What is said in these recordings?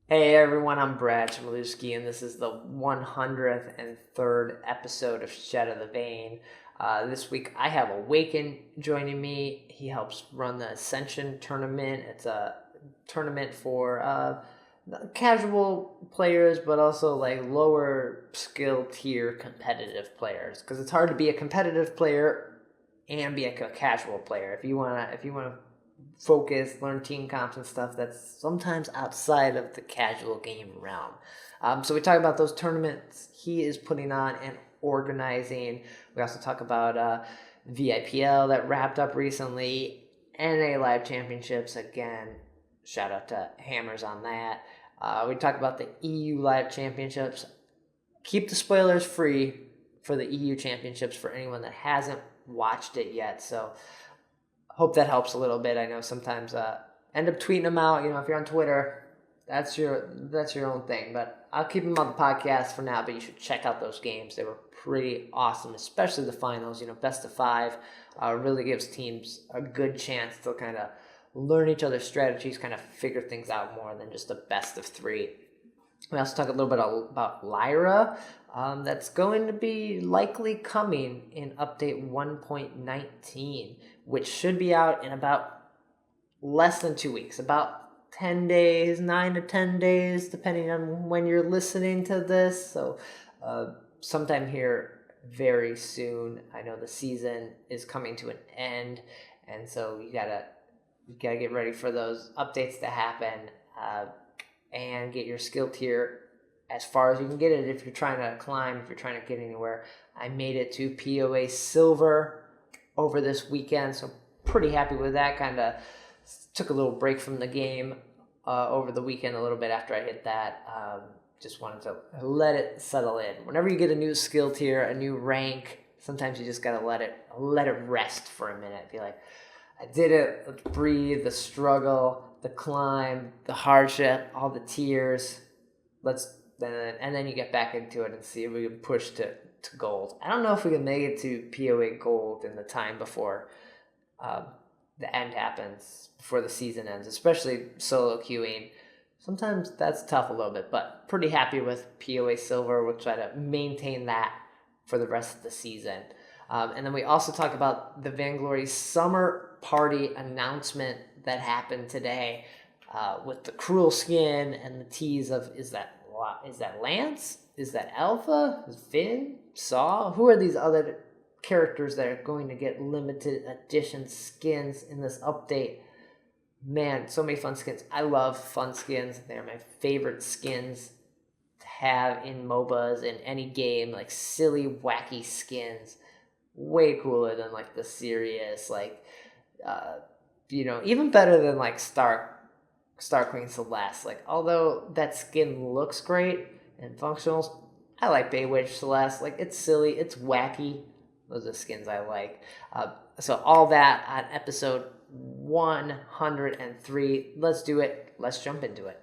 Hey everyone, I'm Brad Chmielewski, and this is the 103rd episode of Shatter The Vain. This week I have AWKN joining me. He helps run the Ascension tournament. It's a tournament for casual players, but also like lower skill tier competitive players. Because it's hard to be a competitive player and be like a casual player. If you wanna focus, learn team comps and stuff that's sometimes outside of the casual game realm. So we talk about those tournaments he is putting on and organizing. We also talk about VIPL that wrapped up recently, NA Live Championships again. Shout out to Hammers on that. We talk about the EU Live Championships. Keep the spoilers free for the EU Championships for anyone that hasn't watched it yet. So hope that helps a little bit. I know sometimes end up tweeting them out. If you're on Twitter, that's your own thing. But I'll keep them on the podcast for now. But you should check out those games. They were pretty awesome, especially the finals. Best of five really gives teams a good chance to kind of learn each other's strategies, kind of figure things out more than just a best of three. We also talk a little bit about Lyra. That's going to be likely coming in update 1.19, which should be out in about less than 2 weeks, about 10 days, 9 to 10 days, depending on when you're listening to this. So sometime here very soon. I know the season is coming to an end, and so you gotta get ready for those updates to happen. And get your skill tier as far as you can get it if you're trying to climb, if you're trying to get anywhere. I made it to POA Silver over this weekend, so pretty happy with that. Kind of took a little break from the game over the weekend a little bit after I hit that. Just wanted to let it settle in. Whenever you get a new skill tier, a new rank, sometimes you just gotta let it rest for a minute. Be like, I did it. Let's breathe. The struggle, the climb, the hardship, all the tears. And then you get back into it and see if we can push to gold. I don't know if we can make it to POA gold in the time before the end happens, before the season ends, especially solo queuing. Sometimes that's tough a little bit, but pretty happy with POA silver. We'll try to maintain that for the rest of the season. And then we also talk about the Vainglory Summer party announcement that happened today with the Krul skin and the tease of is that Lance? Is that Alpha? Is Finn? Saw? Who are these other characters that are going to get limited edition skins in this update? Man, so many fun skins. I love fun skins. They're my favorite skins to have in MOBAs, in any game. Like silly, wacky skins. Way cooler than like the serious, like even better than like Star Queen Celeste. Like, although that skin looks great and functional, I like Baywitch Celeste. Like, it's silly, it's wacky. Those are skins I like. So all that on episode 103. Let's do it. Let's jump into it.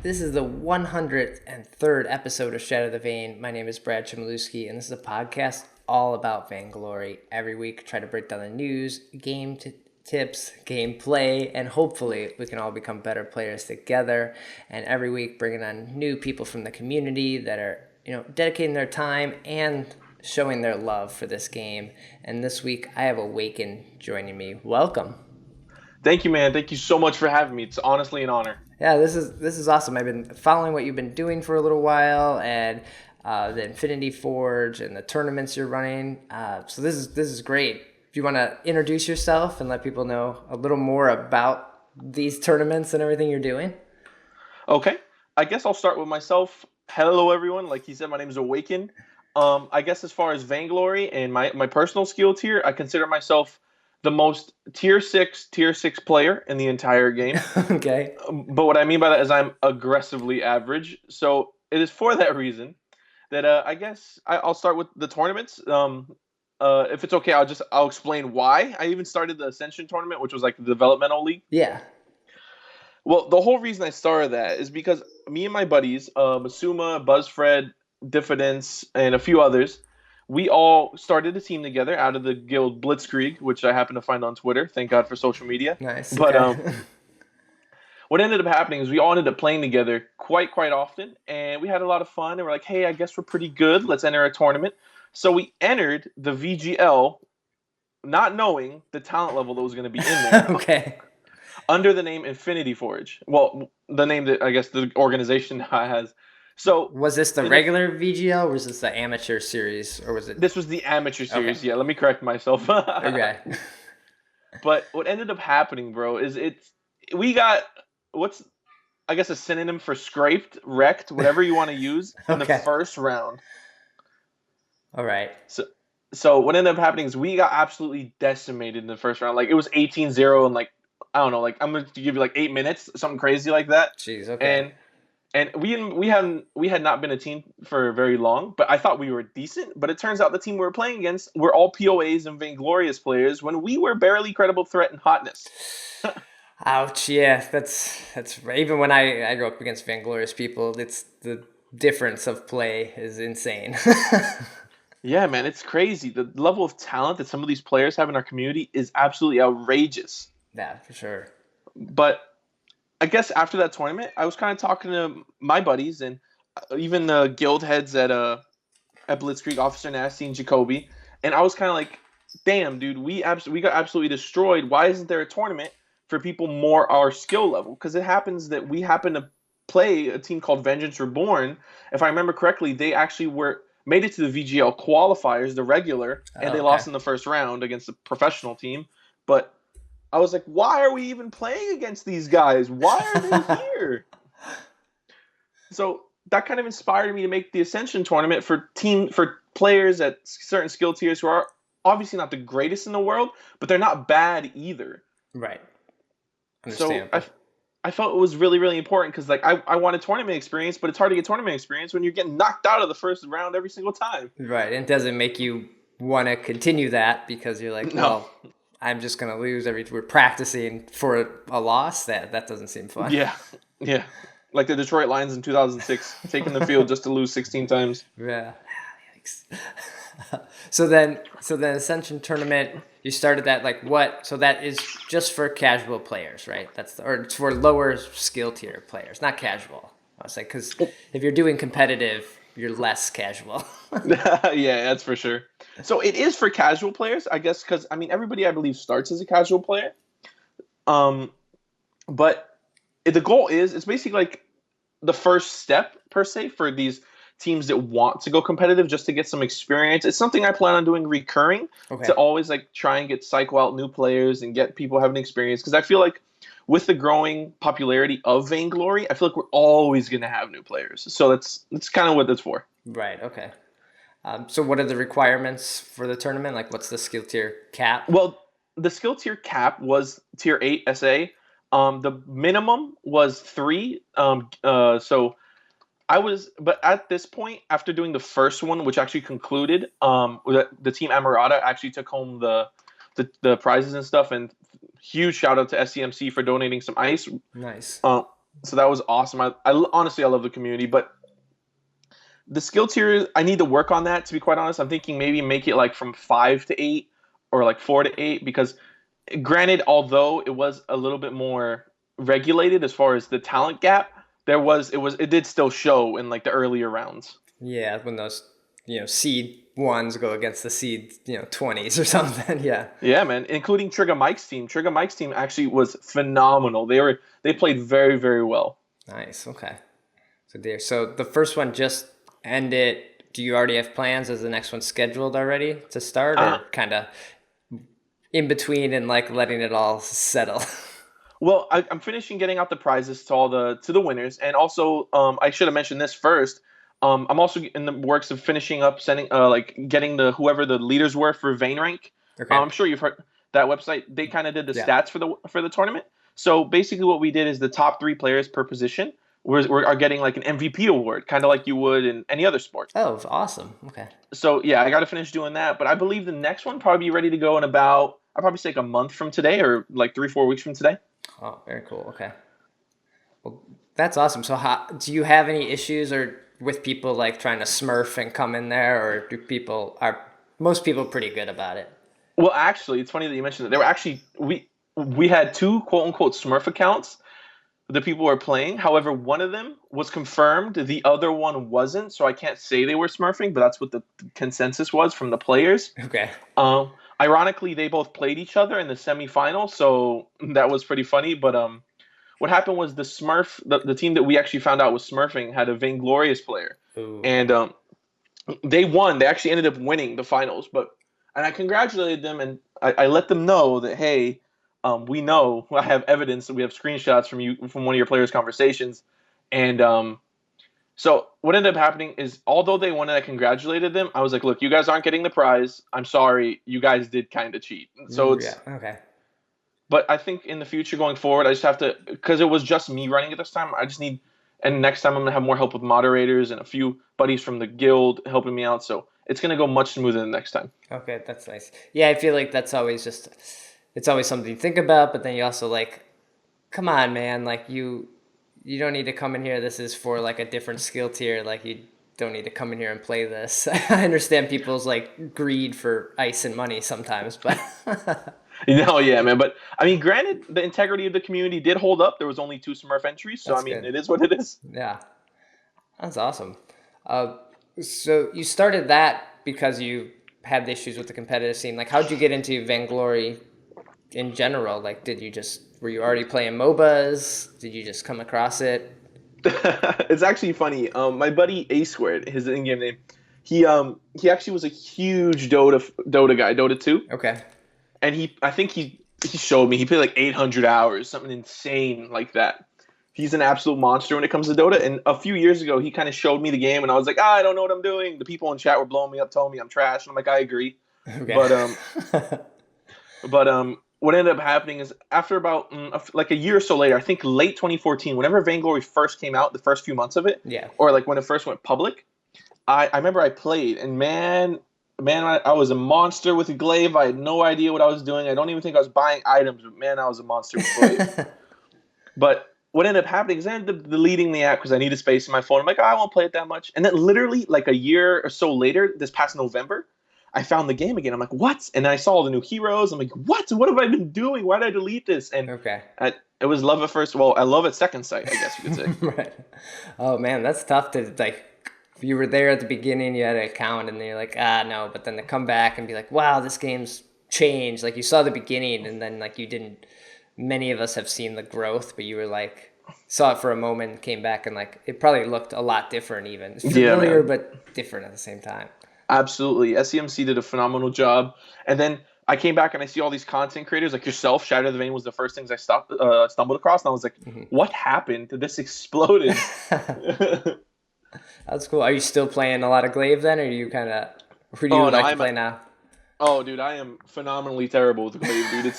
This is the 103rd episode of Shatter the Vain. My name is Brad Chmielewski, and this is a podcast all about Vainglory. Every week, try to break down the news, game tips, gameplay, and hopefully we can all become better players together. And every week, bringing on new people from the community that are, dedicating their time and showing their love for this game. And this week, I have AWKN joining me. Welcome. Thank you, man. Thank you so much for having me. It's honestly an honor. Yeah, this is awesome. I've been following what you've been doing for a little while, and the Infinity Forge and the tournaments you're running. So this is great. If you want to introduce yourself and let people know a little more about these tournaments and everything you're doing. Okay. I guess I'll start with myself. Hello, everyone. Like he said, my name is AWKN. I guess as far as Vainglory and my personal skill tier, I consider myself the most tier 6 player in the entire game. Okay. But what I mean by that is I'm aggressively average. So it is for that reason that I guess I'll start with the tournaments. If it's okay, I'll explain why I even started the Ascension tournament, which was like the developmental league. Yeah. Well, the whole reason I started that is because me and my buddies, Masuma, Buzzfred, Diffidence, and a few others. We all started a team together out of the guild Blitzkrieg, which I happen to find on Twitter. Thank God for social media. Nice. But Okay. what ended up happening is we all ended up playing together quite often, and we had a lot of fun. And we're like, hey, I guess we're pretty good. Let's enter a tournament. So we entered the VGL, not knowing the talent level that was going to be in there. Okay. Under the name Infinity Forge. Well, the name that I guess the organization has. So Was this the regular VGL, or was this the amateur series, or was it? this was the amateur series. Okay. Yeah, let me correct myself. Okay. But what ended up happening, bro, is we got what's I guess a synonym for scraped, wrecked, whatever you want to use in the Okay. first round. All right. So what ended up happening is we got absolutely decimated in the first round. Like it was 18-0 and like I don't know, like I'm going to give you like 8 minutes, something crazy like that. Jeez. Okay. And we had not been a team for very long, but I thought we were decent. But it turns out the team we were playing against were all POAs and Vainglorious players when we were barely credible threat and hotness. Ouch. Yeah. That's even when I go up against Vainglorious people, it's the difference of play is insane. Yeah, man, it's crazy. The level of talent that some of these players have in our community is absolutely outrageous. Yeah, for sure. But I guess after that tournament, I was kind of talking to my buddies and even the guild heads at Blitzkrieg, Officer Nasty and Jacoby, and I was kind of like, "Damn, dude, we got absolutely destroyed. Why isn't there a tournament for people more our skill level? Because it happens that we happen to play a team called Vengeance Reborn. If I remember correctly, they actually made it to the VGL qualifiers, the regular, and they lost in the first round against a professional team. But I was like, why are we even playing against these guys? Why are they here? So that kind of inspired me to make the Ascension tournament for players at certain skill tiers who are obviously not the greatest in the world, but they're not bad either. Right. So I felt it was really, really important because like I wanted tournament experience, but it's hard to get tournament experience when you're getting knocked out of the first round every single time. Right. And it doesn't make you want to continue that because you're like, well, I'm just going to lose we're practicing for a loss. That doesn't seem fun. Yeah. Yeah. Like the Detroit Lions in 2006, taking the field just to lose 16 times. Yeah. Yikes. So then Ascension tournament, you started that like what? So that is just for casual players, right? Or it's for lower skill tier players, not casual. I was like, because if you're doing competitive, you're less casual. Yeah, that's for sure. So it is for casual players, I guess, because I mean everybody I believe starts as a casual player. But the goal it's basically like the first step per se for these teams that want to go competitive just to get some experience. It's something I plan on doing recurring to always like try and get cycle out new players and get people having experience because I feel like with the growing popularity of Vainglory, I feel like we're always going to have new players. So that's kind of what that's for. Right. Okay. So what are the requirements for the tournament? Like what's the skill tier cap? Well, the skill tier cap was tier 8 SA. The minimum was 3. But at this point, after doing the first one, which actually concluded, the team Amarada actually took home the prizes and stuff. And huge shout out to SCMC for donating some ice. Nice. So that was awesome. I honestly love the community, but the skill tier, I need to work on that. To be quite honest, I'm thinking maybe make it like from 5 to 8 or like 4 to 8 because, granted, although it was a little bit more regulated as far as the talent gap. It did still show in like the earlier rounds. Yeah, when those seed 1s go against the seed 20s or something. Yeah. Yeah, man, including Trigger Mike's team. Trigger Mike's team actually was phenomenal. They played very, very well. Nice. Okay. So the first one just ended. Do you already have plans? Is the next one scheduled already to start, or kind of in between and like letting it all settle? Well, I'm finishing getting out the prizes to the winners, and also I should have mentioned this first. I'm also in the works of finishing up sending getting whoever the leaders were for Vain Rank. Okay. I'm sure you've heard that website. They kind of did the stats for the tournament. So basically, what we did is the top 3 players per position are getting like an MVP award, kind of like you would in any other sport. Oh, awesome. Okay. So yeah, I got to finish doing that, but I believe the next one probably be ready to go in about I'll probably say like a month from today or like 3-4 weeks from today. Oh, very cool. Okay. Well, that's awesome. So do you have any issues or with people like trying to smurf and come in there, or are most people pretty good about it? Well, actually, it's funny that you mentioned that. There were actually we had two quote unquote Smurf accounts the people were playing. However, one of them was confirmed, the other one wasn't. So I can't say they were smurfing, but that's what the consensus was from the players. Okay. Ironically, they both played each other in the semifinal, so that was pretty funny. But what happened was the Smurf, the team that we actually found out was smurfing, had a Vainglorious player, Ooh. and they won. They actually ended up winning the finals, and I congratulated them, and I let them know that, hey, we know, I have evidence, we have screenshots from one of your players' conversations, and so what ended up happening is, although they won and I congratulated them, I was like, look, you guys aren't getting the prize. I'm sorry, you guys did kind of cheat. So yeah, okay. but I think in the future going forward, I just have to, because it was just me running it this time. I just need, and next time I'm gonna have more help with moderators and a few buddies from the guild helping me out. So it's gonna go much smoother the next time. Okay, that's nice. Yeah, I feel like that's always it's always something to think about, but then you also like, come on, man, like you don't need to come in here. This is for like a different skill tier. Like you don't need to come in here and play this. I understand people's like greed for ice and money sometimes, but No, yeah, man. But I mean, granted, the integrity of the community did hold up. There was only 2 Smurf entries, so that's I mean, good. it is what it is. Yeah, that's awesome. Uh, so you started that because you had issues with the competitive scene. Like, how'd you get into Vainglory in general? Like, were you already playing MOBAs? Did you just come across it? It's actually funny. My buddy A Squared, his in-game name, he actually was a huge Dota guy, Dota 2, Okay. and I think he showed me he played like 800 hours, something insane like that. He's an absolute monster when it comes to Dota. And a few years ago, he kind of showed me the game, and I was like, I don't know what I'm doing. The people in chat were blowing me up, telling me I'm trash, and I'm like, I agree. Okay. But what ended up happening is after about like a year or so later, I think late 2014, whenever Vainglory first came out, the first few months of it, Yeah. or like when it first went public, I remember I played, and man, I was a monster with a glaive. I had no idea what I was doing. I don't even think I was buying items, but man, I was a monster with glaive. But what ended up happening is I ended up deleting the app because I needed space in my phone. I'm like, oh, I won't play it that much. And then literally like a year or so later, this past November, I found the game again. I'm like, what? And then I saw all the new heroes. I'm like, what? What have I been doing? Why did I delete this? And Okay. it was love at first. Well, I love at second sight, I guess you could say. Right. Oh man, that's tough to like. If you were there at the beginning, you had an account, and then you're like, no. But then to come back and be like, wow, this game's changed. Like you saw the beginning, and then like you didn't. Many of us have seen the growth, but you were like, saw it for a moment, came back, and like it probably looked a lot different. Even familiar, Yeah, but different at the same time. absolutely. SEMC did a phenomenal job. And then I came back and I see all these content creators like yourself. Shatter The Vain was the first things I stumbled across. And I was like, what happened? This exploded. That's cool. Are you still playing a lot of glaive then, or who do you like to play now? Oh, dude, I am phenomenally terrible with the glaive, dude.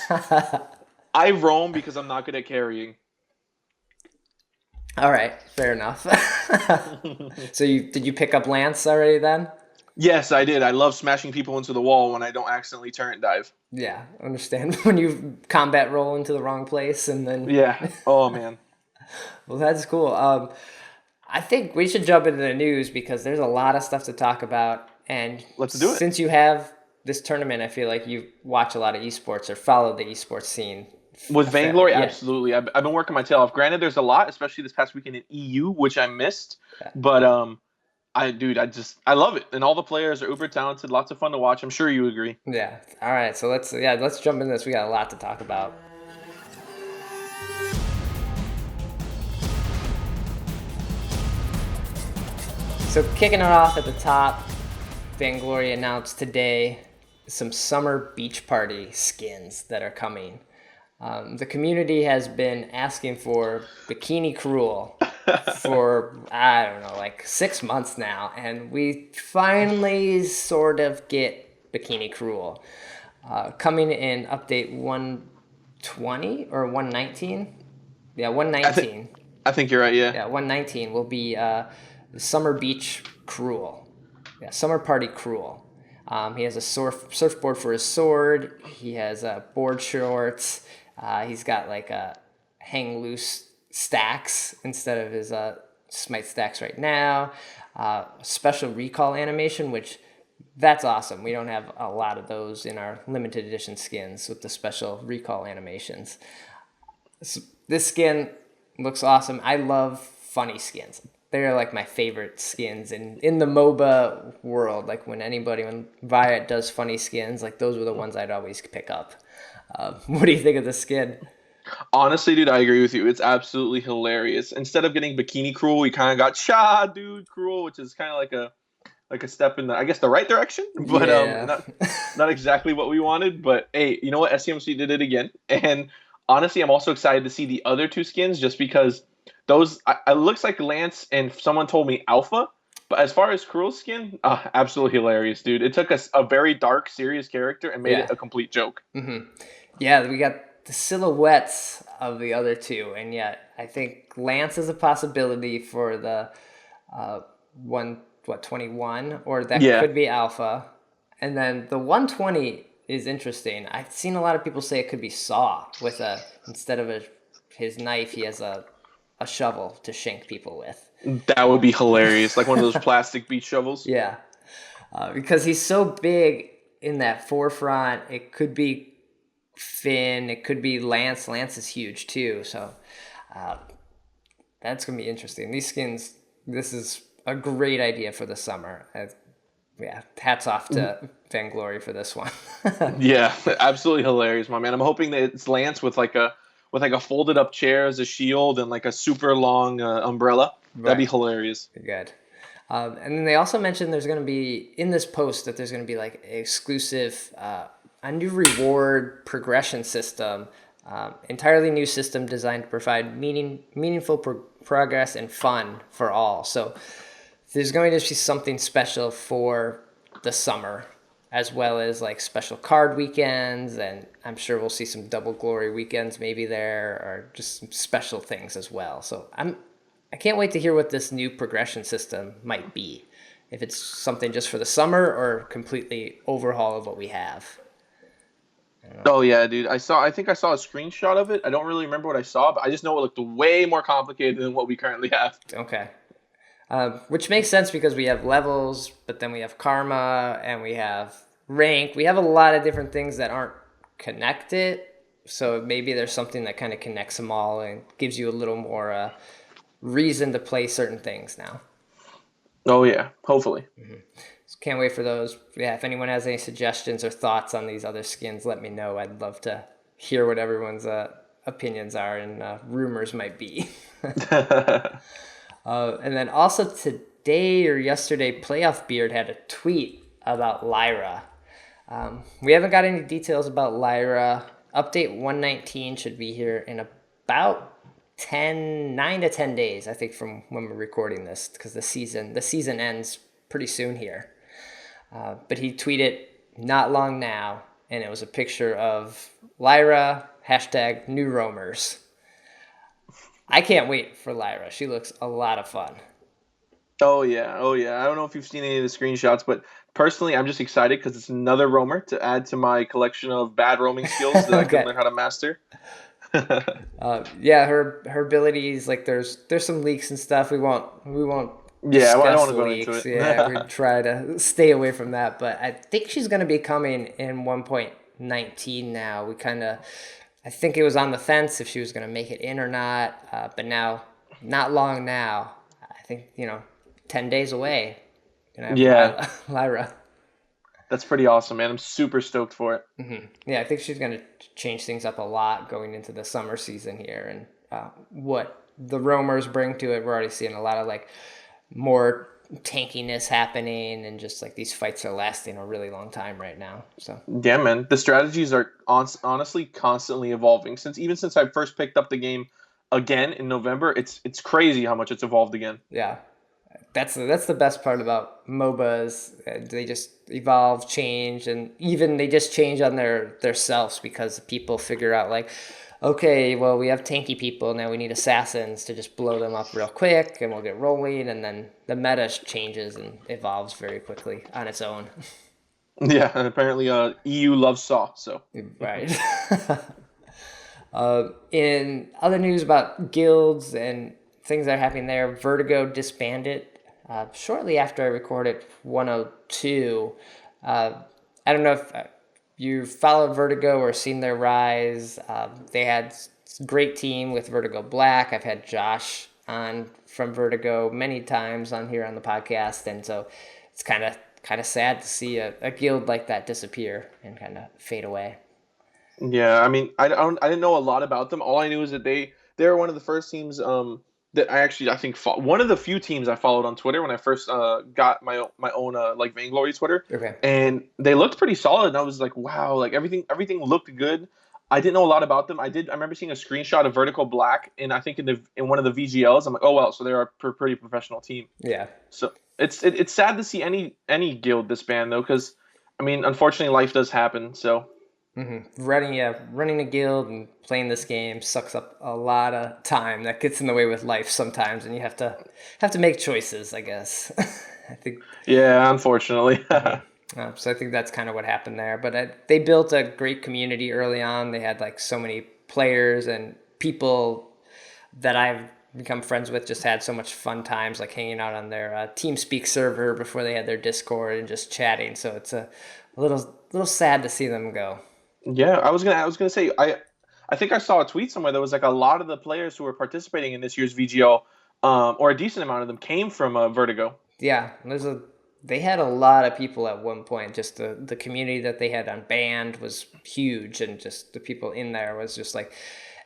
I roam because I'm not good at carrying. All right, fair enough. So did you pick up Lance already then? Yes, I did. I love smashing people into the wall when I don't accidentally turret dive. Yeah, understand when you combat roll into the wrong place and then. Yeah. Oh man. Well, that's cool. I think we should jump into the news because there's a lot of stuff to talk about. And let's do it. Since you have this tournament, I feel like you watch a lot of esports or follow the esports scene. With Vainglory, yeah. Absolutely. I've been working my tail off. Granted, there's a lot, especially this past weekend in EU, which I missed. Yeah. But I love it, and all the players are uber talented. Lots of fun to watch. I'm sure you agree. Yeah. All right. So let's jump into this. We got a lot to talk about. So kicking it off at the top, Vainglory announced today some summer beach party skins that are coming. The community has been asking for Bikini Krul for, I don't know, like 6 months now. And we finally sort of get Bikini Krul. Coming in update 120 or 119? Yeah, 119. I think you're right, yeah. Yeah, 119 will be the Summer Beach Krul. Yeah, Summer Party Krul. He has a surfboard for his sword. He has board shorts. He's got like hang loose stacks instead of his smite stacks right now. special recall animation, which that's awesome. We don't have a lot of those in our limited edition skins with the special recall animations. So this skin looks awesome. I love funny skins. They're like my favorite skins in the MOBA world. Like when Riot does funny skins, like those were the ones I'd always pick up. What do you think of the skin? Honestly, dude, I agree with you. It's absolutely hilarious. Instead of getting Bikini Krul, we kind of got Cha Dude Krul, which is kind of like a step in the, I guess, the right direction, but Yeah. not exactly what we wanted. But hey, you know what? SCMC did it again, and honestly, I'm also excited to see the other two skins just because those it looks like Lance and someone told me Alpha. But as far as Krul's skin, absolutely hilarious, dude. It took us a very dark, serious character and made it a complete joke. Mm-hmm. Yeah, we got the silhouettes of the other two, and yet I think Lance is a possibility for the 21, or that Yeah. could be Alpha, and then the 120 is interesting. I've seen a lot of people say it could be Saw with instead of his knife, he has a shovel to shank people with. That would be hilarious, like one of those plastic beach shovels. Yeah, because he's so big in that forefront. It could be Finn, it could be Lance. Lance is huge too, so that's gonna be interesting. These skins, this is a great idea for the summer. Yeah, hats off to Vainglory for this one. Yeah, absolutely hilarious, my man. I'm hoping that it's Lance with like a folded up chair as a shield and like a super long umbrella. That'd be hilarious. Good. And then they also mentioned there's going to be, in this post, that there's going to be like exclusive, a new reward progression system, entirely new system designed to provide meaningful progress and fun for all. So there's going to be something special for the summer, as well as like special card weekends, and I'm sure we'll see some double glory weekends maybe there, or just some special things as well. So I can't wait to hear what this new progression system might be. If it's something just for the summer or completely overhaul of what we have. Oh yeah, dude. I think I saw a screenshot of it. I don't really remember what I saw, but I just know it looked way more complicated than what we currently have. Okay. Which makes sense because we have levels, but then we have karma and we have rank. We have a lot of different things that aren't connected. So maybe there's something that kind of connects them all and gives you a little more reason to play certain things now. Oh yeah, hopefully. Mm-hmm. So can't wait for those. Yeah, if anyone has any suggestions or thoughts on these other skins, let me know. I'd love to hear what everyone's opinions are and rumors might be. And then also today or yesterday, Playoff Beard had a tweet about Lyra. We haven't got any details about Lyra. Update 119 should be here in about 9 to 10 days, I think, from when we're recording this, because the season ends pretty soon here. But he tweeted not long now, and it was a picture of Lyra, #new roamers. I can't wait for Lyra. She looks a lot of fun. Oh yeah. I don't know if you've seen any of the screenshots, but personally, I'm just excited because it's another roamer to add to my collection of bad roaming skills that I can learn how to master. Yeah, her abilities, like there's some leaks and stuff. We won't. Yeah, I don't want to go into it. Yeah, we try to stay away from that. But I think she's going to be coming in 1.19 now. I think it was on the fence if she was going to make it in or not. But now, not long now. I think 10 days away. Yeah, Lyra. That's pretty awesome, man. I'm super stoked for it. Mm-hmm. Yeah, I think she's going to change things up a lot going into the summer season here, and what the roamers bring to it. We're already seeing a lot of like more tankiness happening, and just like these fights are lasting a really long time right now. So yeah, man, the strategies are honestly constantly evolving. Since I first picked up the game again in November, it's crazy how much it's evolved again. Yeah. That's the best part about MOBAs. They just evolve, change, and even they just change on their selves because people figure out like, okay, well, we have tanky people, now we need assassins to just blow them up real quick, and we'll get rolling, and then the meta changes and evolves very quickly on its own. Yeah, and apparently EU loves Saw, so. Right. In other news about guilds and things that are happening there, Vertigo disbanded shortly after I recorded 102. I don't know if you followed Vertigo or seen their rise. They had a great team with Vertigo Black. I've had Josh on from Vertigo many times on here on the podcast, and so it's kind of sad to see a guild like that disappear and kind of fade away. Yeah, I mean, I didn't know a lot about them. All I knew is that they were one of the first teams that I think one of the few teams I followed on Twitter when I first got my own like Vainglory Twitter, Okay. and they looked pretty solid. And I was like, wow, like everything looked good. I didn't know a lot about them. I remember seeing a screenshot of Vertical Black, and I think in one of the VGLs, I'm like, oh well, so they're a pretty professional team. Yeah. So it's sad to see any guild disband though, because I mean, unfortunately, life does happen. So. Mm-hmm. Running a guild and playing this game sucks up a lot of time. That gets in the way with life sometimes, and you have to make choices, I guess. I think. Yeah, unfortunately. So I think that's kind of what happened there. But they built a great community early on. They had like so many players and people that I've become friends with. Just had so much fun times, like hanging out on their TeamSpeak server before they had their Discord and just chatting. So it's a little sad to see them go. Yeah, I was gonna say I think I saw a tweet somewhere that was like a lot of the players who were participating in this year's VGL, or a decent amount of them came from Vertigo. Yeah, they had a lot of people at one point. Just the community that they had on band was huge, and just the people in there was just like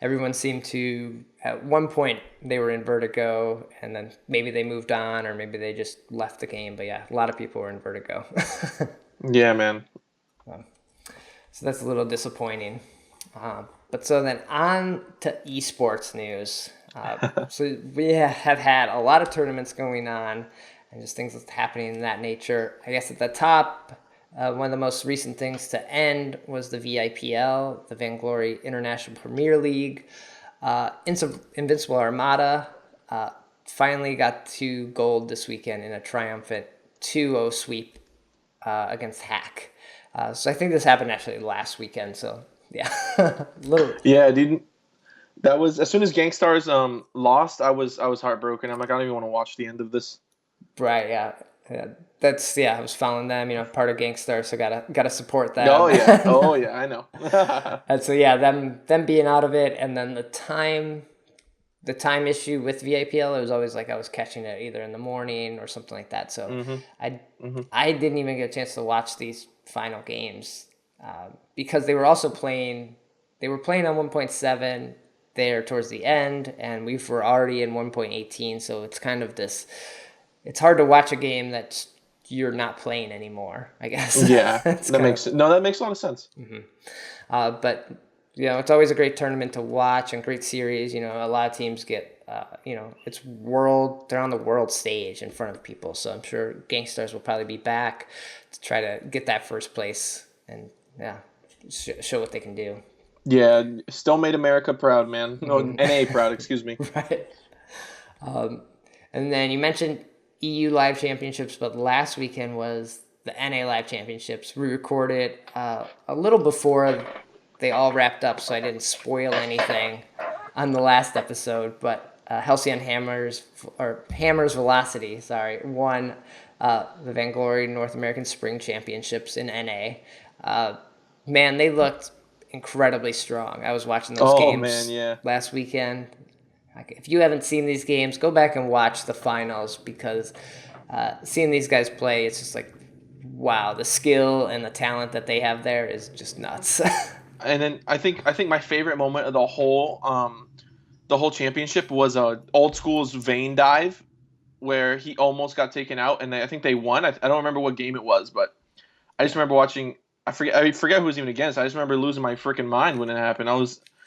everyone seemed to at one point they were in Vertigo, and then maybe they moved on, or maybe they just left the game. But yeah, a lot of people were in Vertigo. Yeah, man. So that's a little disappointing. But so then on to esports news. So we have had a lot of tournaments going on and just things that's happening in that nature. I guess at the top, one of the most recent things to end was the VIPL, the Vainglory International Premier League. Invincible Armada finally got to gold this weekend in a triumphant 2-0 sweep against Hack. So I think this happened actually last weekend. So yeah, little. Yeah, dude. That was as soon as Gangstars lost, I was heartbroken. I'm like, I don't even want to watch the end of this. Right. Yeah. I was following them. Part of Gangstar, so gotta support them. Oh yeah. Oh yeah. I know. And so yeah, them being out of it, and then the time issue with VIPL, it was always like I was catching it either in the morning or something like that. So I didn't even get a chance to watch these final games because they were also playing. They were playing on 1.7 there towards the end, and we were already in 1.18. So it's kind of this. It's hard to watch a game that you're not playing anymore, I guess. Yeah, that makes a lot of sense. Mm-hmm. But it's always a great tournament to watch and great series. A lot of teams get, they're on the world stage in front of people. So I'm sure Gangstars will probably be back to try to get that first place and show what they can do. Yeah, still made America proud, man. No, NA proud, excuse me. Right. And then you mentioned EU Live Championships, but last weekend was the NA Live Championships. We recorded a little before they all wrapped up, so I didn't spoil anything on the last episode. But Halcyon Hammers Velocity, won the Vainglory North American Spring Championships in NA. Man, they looked incredibly strong. I was watching those games last weekend. If you haven't seen these games, go back and watch the finals because seeing these guys play, it's just like, wow, the skill and the talent that they have there is just nuts. And then I think my favorite moment of the whole championship was Old School's Vane dive, where he almost got taken out, and I think they won. I don't remember what game it was, but I just remember watching. I forget who was even against. I just remember losing my freaking mind when it happened.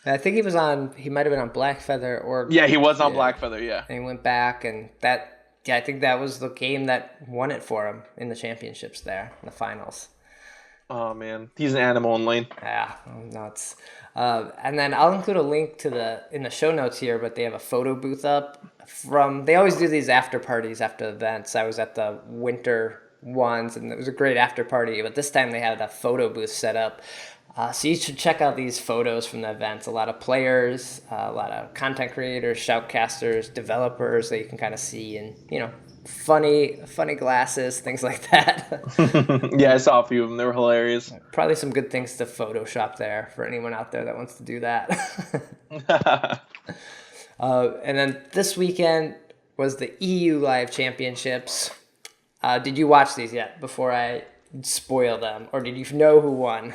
I think he might have been on Blackfeather or... Yeah, he was on Blackfeather, yeah. And he went back, and I think that was the game that won it for him in the championships there, in the finals. Oh, man. He's an animal in lane. Yeah, nuts. And then I'll include a link in the show notes here, but they have a photo booth up they always do these after parties after events. I was at the winter ones, and it was a great after party, but this time they had a photo booth set up. So you should check out these photos from the events. A lot of players, a lot of content creators, shoutcasters, developers that you can kind of see and, funny glasses, things like that. Yeah, I saw a few of them. They were hilarious. Probably some good things to Photoshop there for anyone out there that wants to do that. And then this weekend was the EU Live Championships. Did you watch these yet before I spoil them, or did you know who won?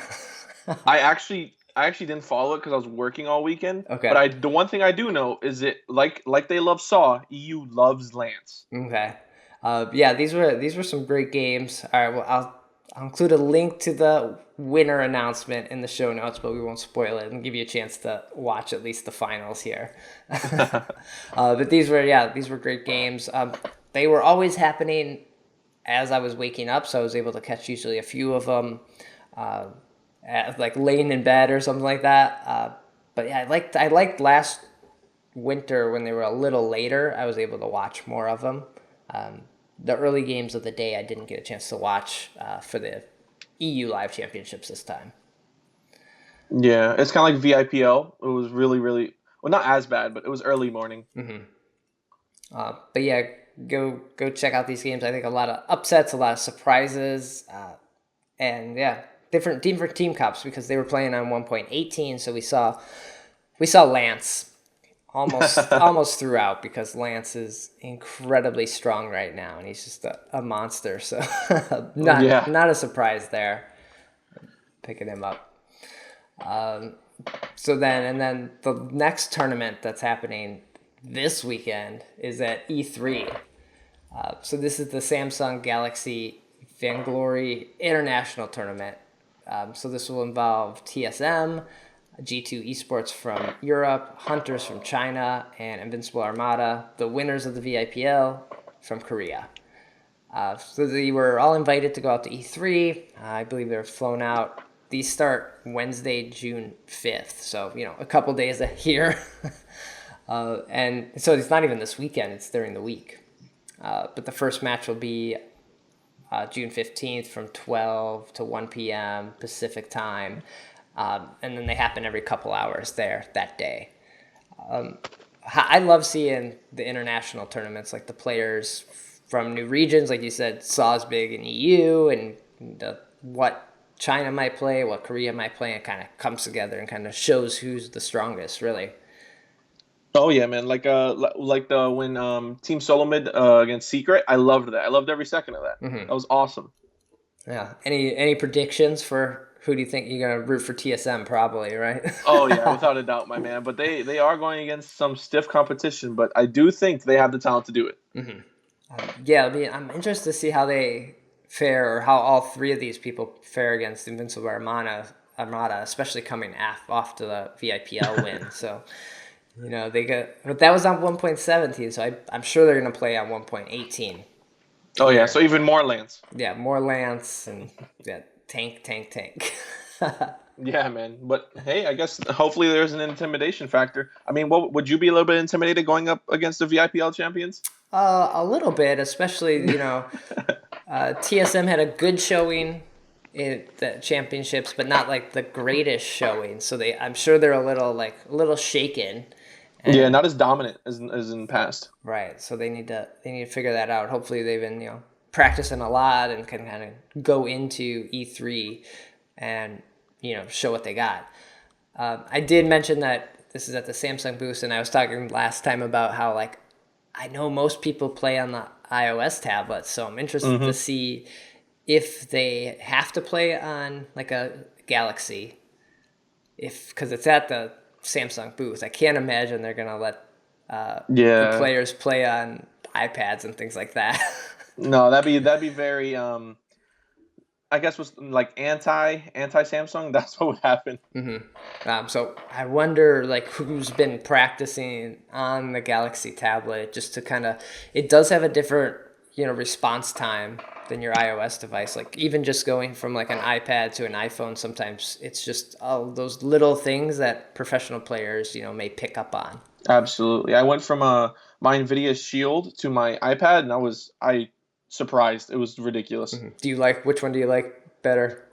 I actually didn't follow it because I was working all weekend. Okay. But the one thing I do know is it like they love Saw, EU loves Lance. Okay. Yeah, these were some great games. All right, well, I'll include a link to the winner announcement in the show notes, but we won't spoil it and give you a chance to watch at least the finals here. But these were great games. They were always happening as I was waking up, so I was able to catch usually a few of them, like laying in bed or something like that. But yeah, I liked last winter when they were a little later. I was able to watch more of them. The early games of the day I didn't get a chance to watch for the EU Live Championships this time. Yeah, it's kind of like VIPL. It was really, really well, not as bad, but it was early morning. Mm-hmm. But yeah, go check out these games. I think a lot of upsets, a lot of surprises, and yeah, different team cups because they were playing on 1.18. So we saw Lance almost throughout because Lance is incredibly strong right now, and he's just a monster. So not a surprise there, picking him up. So then the next tournament that's happening this weekend is at E3. So this is the Samsung Galaxy Vainglory International Tournament. So this will involve TSM, G2 eSports from Europe, Hunters from China, and Invincible Armada, the winners of the VIPL from Korea. So they were all invited to go out to E3. I believe they were flown out. These start Wednesday, June 5th. So, a couple days here. And so it's not even this weekend, it's during the week. But the first match will be June 15th from 12 to 1 p.m. Pacific time. And then they happen every couple hours there that day. I love seeing the international tournaments, like the players from new regions, like you said, Saw's big in EU, and what China might play, what Korea might play, and kind of comes together and kind of shows who's the strongest, really. Oh yeah, man! Like the when Team Solo Mid against Secret, I loved that. I loved every second of that. Mm-hmm. That was awesome. Yeah. Any predictions for who do you think you're gonna root for? TSM, probably, right? Oh yeah, without a doubt, my man. But they are going against some stiff competition, but I do think they have the talent to do it. Mm-hmm. Yeah, I'm interested to see how they fare, or how all three of these people fare against Invincible Armada, especially coming off to the VIPL win. So, but that was on 1.17, so I'm sure they're going to play on 1.18. Oh yeah, so even more Lance. Yeah, more Lance and tank. Yeah, man. But hey, I guess hopefully there's an intimidation factor. I mean, what would you be a little bit intimidated going up against the VIPL champions? A little bit, especially TSM had a good showing in the championships, but not like the greatest showing. So I'm sure they're a little shaken. Yeah, not as dominant as in the past. Right. So they need to figure that out. Hopefully they've been practicing a lot and can kind of go into E3 and show what they got. I did mention that this is at the Samsung booth, and I was talking last time about how I know most people play on the iOS tablet, so I'm interested to see if they have to play on like a Galaxy, because it's at the Samsung booth. I can't imagine they're gonna let the players play on iPads and things like that. No, that'd be very I guess was like anti Samsung. That's what would happen. Mm-hmm. So I wonder who's been practicing on the Galaxy tablet, just to kind of, it does have a different response time than your iOS device. Like even just going from like an iPad to an iPhone, sometimes it's just those little things that professional players may pick up on. Absolutely. I went from my Nvidia Shield to my iPad, and I surprised. It was ridiculous. Mm-hmm. Which one do you like better?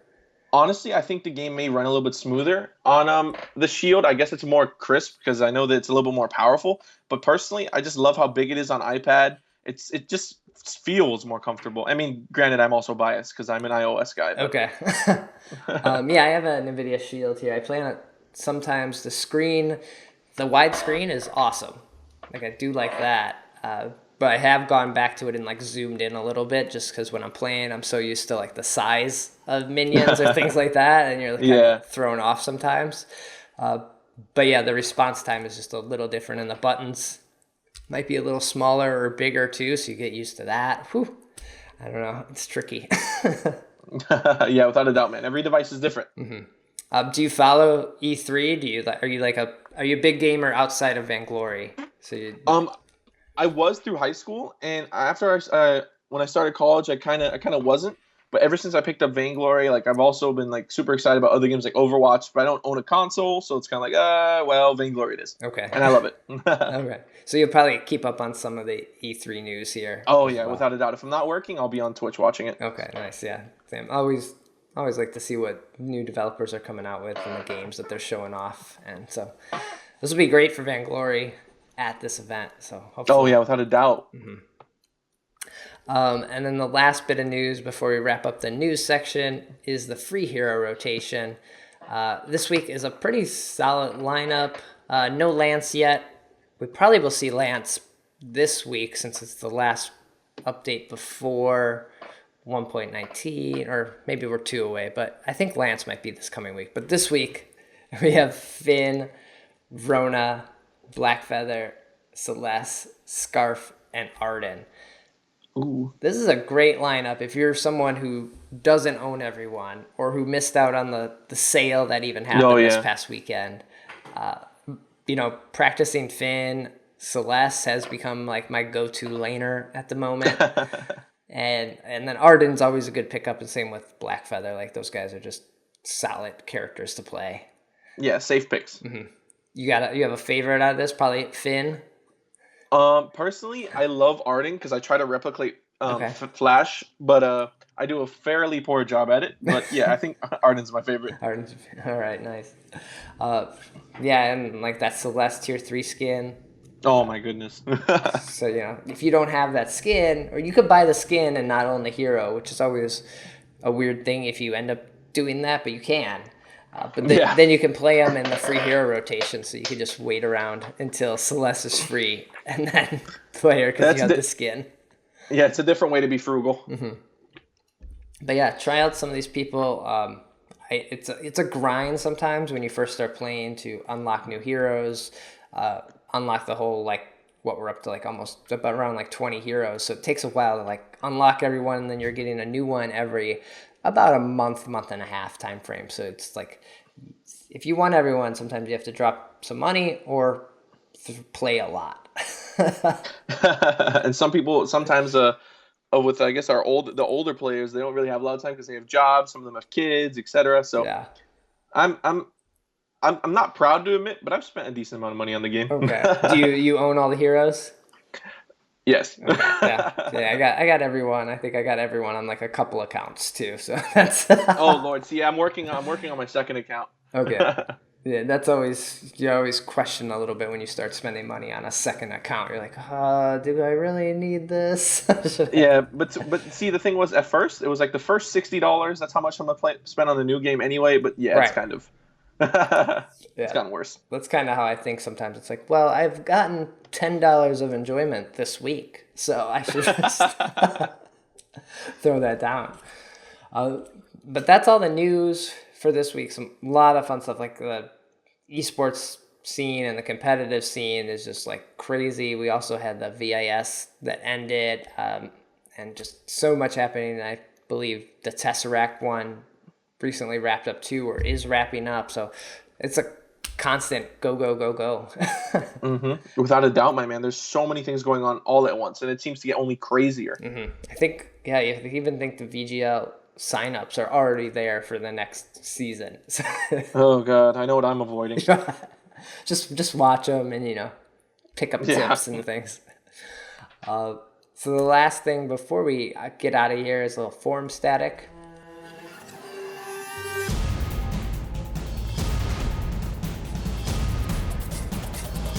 Honestly, I think the game may run a little bit smoother on the Shield. I guess it's more crisp because I know that it's a little bit more powerful. But personally, I just love how big it is on iPad. It just feels more comfortable. I mean, granted, I'm also biased because I'm an iOS guy. But... Okay. Yeah, I have a NVIDIA Shield here. I play on it sometimes. The widescreen is awesome. Like, I do like that. But I have gone back to it and like zoomed in a little bit just because when I'm playing, I'm so used to like the size of minions or things like that, and you're like, kind of thrown off sometimes. But yeah, the response time is just a little different, and the buttons might be a little smaller or bigger too, so you get used to that. Whew. I don't know. It's tricky. Yeah, without a doubt, man. Every device is different. Mm-hmm. Do you follow E3? Are you a big gamer outside of Vainglory? I was through high school, and after when I started college, I kind of wasn't. But ever since I picked up Vainglory, like I've also been like super excited about other games like Overwatch. But I don't own a console, so it's kind of like well, Vainglory it is. Okay. And I love it. Okay. So you'll probably keep up on some of the E3 news here. Oh yeah, without a doubt. If I'm not working, I'll be on Twitch watching it. Okay, nice. Yeah, same. Always like to see what new developers are coming out with and the games that they're showing off, and so this will be great for Vainglory at this event. So hopefully. Oh yeah, without a doubt. Mm-hmm. And then the last bit of news before we wrap up the news section is the free hero rotation. This week is a pretty solid lineup. No Lance yet. We probably will see Lance this week since it's the last update before 1.19, or maybe we're 2 away, but I think Lance might be this coming week. But this week we have Finn, Rona, Blackfeather, Celeste, Scarf, and Arden. Ooh. This is a great lineup if you're someone who doesn't own everyone or who missed out on the sale that even happened this past weekend. Practicing Finn, Celeste has become like my go-to laner at the moment. and then Arden's always a good pickup, and same with Blackfeather. Like, those guys are just solid characters to play. Yeah, safe picks. Mm-hmm. You have a favorite out of this? Probably Finn. Personally, I love Arden because I try to replicate Flash, but I do a fairly poor job at it. But yeah, I think Arden's my favorite. Arden's all right, nice. Yeah, and like that Celeste tier 3 skin. Oh my goodness. So if you don't have that skin, or you could buy the skin and not own the hero, which is always a weird thing if you end up doing that, but you can. But then you can play them in the free hero rotation, so you can just wait around until Celeste is free and then play her because you have the skin. Yeah, it's a different way to be frugal. Mm-hmm. But yeah, try out some of these people. It's a grind sometimes when you first start playing to unlock new heroes, unlock the whole what we're up to almost about around 20 heroes. So it takes a while to unlock everyone, and then you're getting a new one every about a month and a half time frame. So it's if you want everyone, sometimes you have to drop some money or play a lot. And some people sometimes with I guess the older players, they don't really have a lot of time because they have jobs. Some of them have kids, etc. So yeah. I'm not proud to admit, but I've spent a decent amount of money on the game. Okay. Do you own all the heroes? Yes. Okay. Yeah. I got everyone. I think I got everyone on a couple accounts too. So that's. Oh Lord, see, I'm working on my second account. Okay. Yeah, that's you always question a little bit when you start spending money on a second account. You're like, do I really need this? Yeah, but see, the thing was, at first it was the first $60. That's how much I'm gonna spend on the new game anyway. But yeah, It's kind of. It's gotten worse. That's kind of how I think sometimes. It's well, I've gotten $10 of enjoyment this week, so I should just throw that down. But that's all the news for this week. A lot of fun stuff, the eSports scene and the competitive scene is just crazy. We also had the VIS that ended, and just so much happening. I believe the Tesseract one recently wrapped up too, or is wrapping up. So it's a constant go. Mm-hmm. Without a doubt, my man. There's so many things going on all at once, and it seems to get only crazier. Mm-hmm. I think, you even think the VGL signups are already there for the next season. Oh God, I know what I'm avoiding. just watch them and pick up tips and things. So the last thing before we get out of here is a little forum static.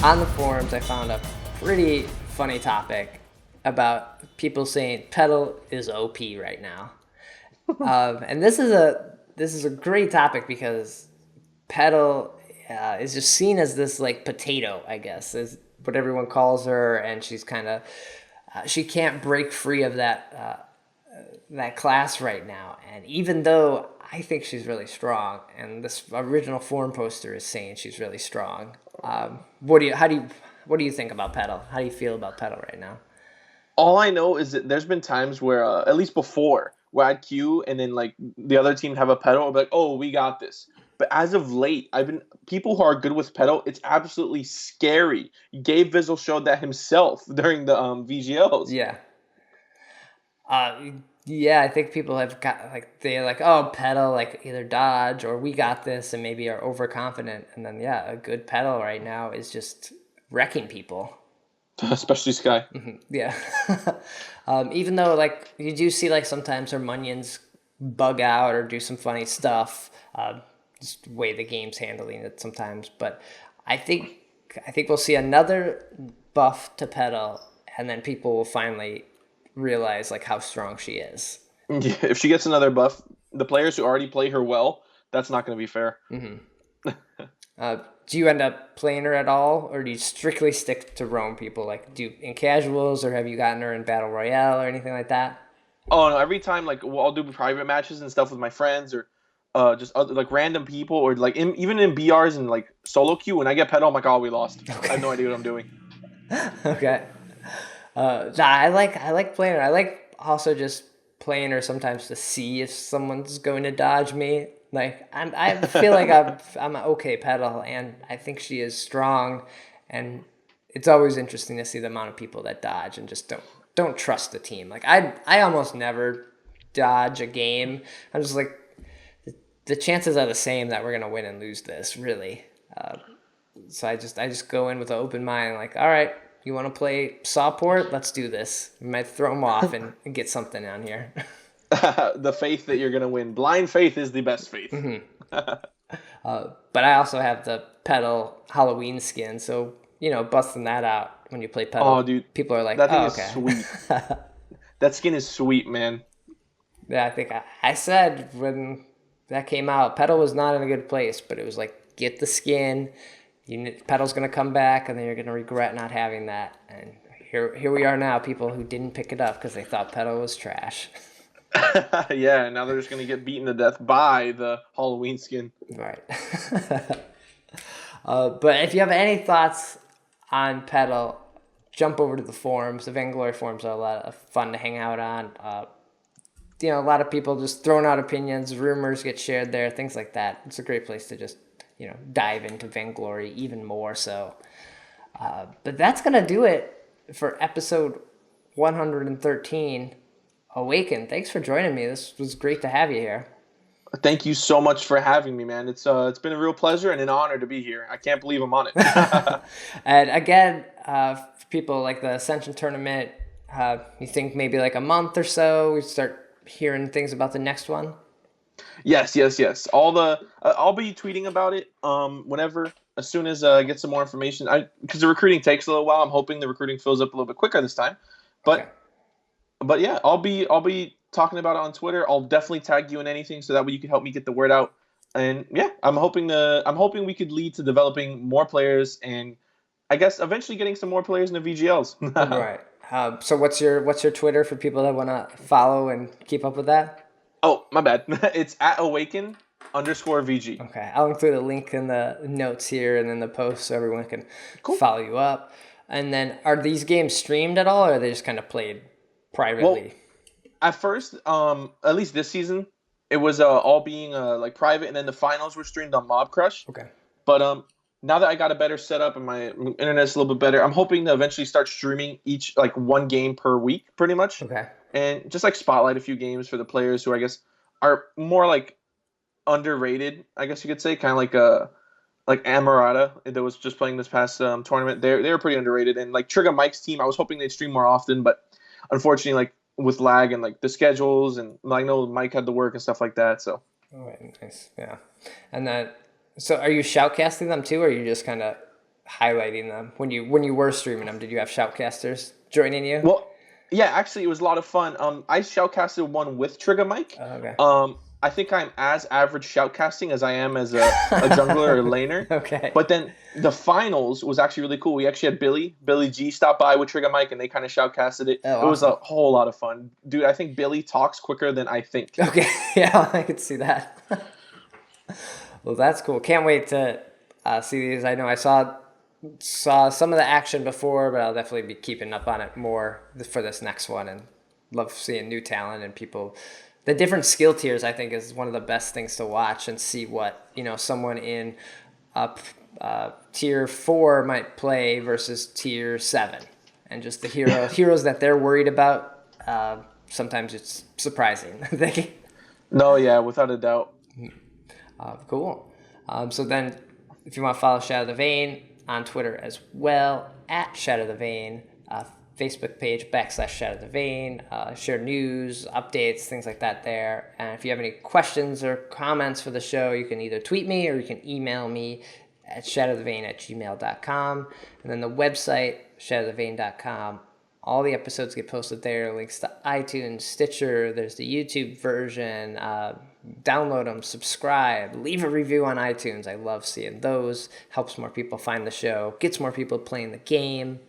On the forums, I found a pretty funny topic about people saying pedal is OP right now. And this is a great topic because pedal is just seen as this like potato, I guess, is what everyone calls her, and she's kind of she can't break free of that class right now. And even though I think she's really strong, and this original forum poster is saying she's really strong, what do you think about pedal? How do you feel about pedal right now? All I know is that there's been times where, at least before, where I'd queue and then like the other team have a pedal, I'll be like, oh, we got this. But as of late, people who are good with pedal. It's absolutely scary. Gabe Vizzle showed that himself during the VGLs. Yeah. Yeah, I think people have got like they're like, oh, pedal, like either dodge or we got this, and maybe are overconfident, and then yeah, a good pedal right now is just wrecking people. Especially Sky. Yeah. Even though like you do see like sometimes her munions bug out or do some funny stuff, just the way the game's handling it sometimes. But I think we'll see another buff to pedal, and then people will finally realize like how strong she is. Yeah, if she gets another buff, the players who already play her well, that's not going to be fair. Do you end up playing her at all, or do you strictly stick to roam people? Like, in casuals, or have you gotten her in Battle Royale or anything like that? Oh no! Every time, like, I'll do private matches and stuff with my friends, or just other, like random people, or like even in BRs and like solo queue. When I get pedal, I'm like, oh, we lost. Okay. I have no idea what I'm doing. Okay. I like playing her. I like also just playing her sometimes to see if someone's going to dodge me. Like I feel like I'm an okay pedal, and I think she is strong, and it's always interesting to see the amount of people that dodge and just don't trust the team. Like I almost never dodge a game. I'm just like the chances are the same that we're gonna win and lose this, really. So I just go in with an open mind, like, all right, you want to play Sawport? Let's do this. We might throw them off and get something on here. The faith that you're going to win. Blind faith is the best faith. But I also have the pedal Halloween skin, so, busting that out when you play pedal. Oh, dude. People are like, that thing oh, is okay. Sweet. That skin is sweet, man. Yeah, I think I said when that came out, pedal was not in a good place, but it was like, get the skin. Pedal's going to come back, and then you're going to regret not having that. And here we are now, people who didn't pick it up because they thought pedal was trash. Yeah, now they're just going to get beaten to death by the Halloween skin. Right. But if you have any thoughts on pedal, jump over to the forums. The Vainglory forums are a lot of fun to hang out on. A lot of people just throwing out opinions, rumors get shared there, things like that. It's a great place to just dive into Vainglory even more so. But that's going to do it for episode 113, AWKN. Thanks for joining me. This was great to have you here. Thank you so much for having me, man. It's been a real pleasure and an honor to be here. I can't believe I'm on it. And again, for people like the Ascension tournament, you think maybe like a month or so, we start hearing things about the next one? Yes. I'll be tweeting about it whenever, as soon as I get some more information. Because the recruiting takes a little while. I'm hoping the recruiting fills up a little bit quicker this time. But yeah, I'll be talking about it on Twitter. I'll definitely tag you in anything so that way you can help me get the word out. And yeah, I'm hoping we could lead to developing more players and I guess eventually getting some more players in the VGLs. Right. So what's your Twitter for people that want to follow and keep up with that? Oh, my bad. It's at AWKN_VG. Okay. I'll include a link in the notes here and in the post so everyone can follow you up. And then are these games streamed at all, or are they just kind of played privately? Well, at first, at least this season, it was all being like private, and then the finals were streamed on Mob Crush. Okay. But now that I got a better setup and my internet's a little bit better, I'm hoping to eventually start streaming each like one game per week, pretty much. Okay. And just like spotlight a few games for the players who I guess are more like underrated, I guess you could say, kind of like Amarada that was just playing this past tournament. They were pretty underrated, and like Trigger Mike's team, I was hoping they'd stream more often, but unfortunately, like with lag and like the schedules, and I know Mike had to work and stuff like that. So. All right, nice, yeah. And then, so are you shoutcasting them too, or are you just kind of highlighting them when you were streaming them? Did you have shoutcasters joining you? Well, Yeah, actually, it was a lot of fun. I shoutcasted one with Trigger Mike. Okay. I think I'm as average shoutcasting as I am as a jungler or laner. Okay. But then the finals was actually really cool. We actually had Billy G stop by with Trigger Mike, and they kind of shoutcasted it. Oh, It was a awesome. whole lot of fun, dude. I think Billy talks quicker than I think. Okay. Yeah, I could see that. Well, that's cool. Can't wait to see these. I know I saw some of the action before, but I'll definitely be keeping up on it more for this next one, and love seeing new talent and people. The different skill tiers, I think, is one of the best things to watch and see what someone in up tier 4 might play versus tier 7, and just the heroes that they're worried about. Sometimes it's surprising. No, yeah, without a doubt. Cool. So then, if you want to follow Shatter the Vain on Twitter as well, at Shatter the Vain, Facebook page /Shatter the Vain, share news, updates, things like that there. And if you have any questions or comments for the show, you can either tweet me or you can email me at shatterthevain@gmail.com. And then the website, shatterthevain.com. All the episodes get posted there. Links to iTunes, Stitcher. There's the YouTube version. Download them, subscribe, leave a review on iTunes. I love seeing those. Helps more people find the show, gets more people playing the game,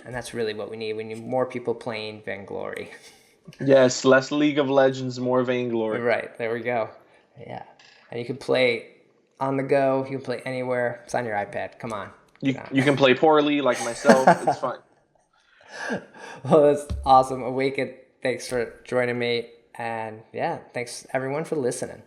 and that's really what we need. We need more people playing Vainglory. Yes, less League of Legends, more Vainglory. Right, there we go. Yeah, and you can play on the go. You can play anywhere. It's on your iPad. Come on. You can play poorly like myself. It's fine. Well, that's awesome. Awaken, thanks for joining me. And yeah, thanks everyone for listening.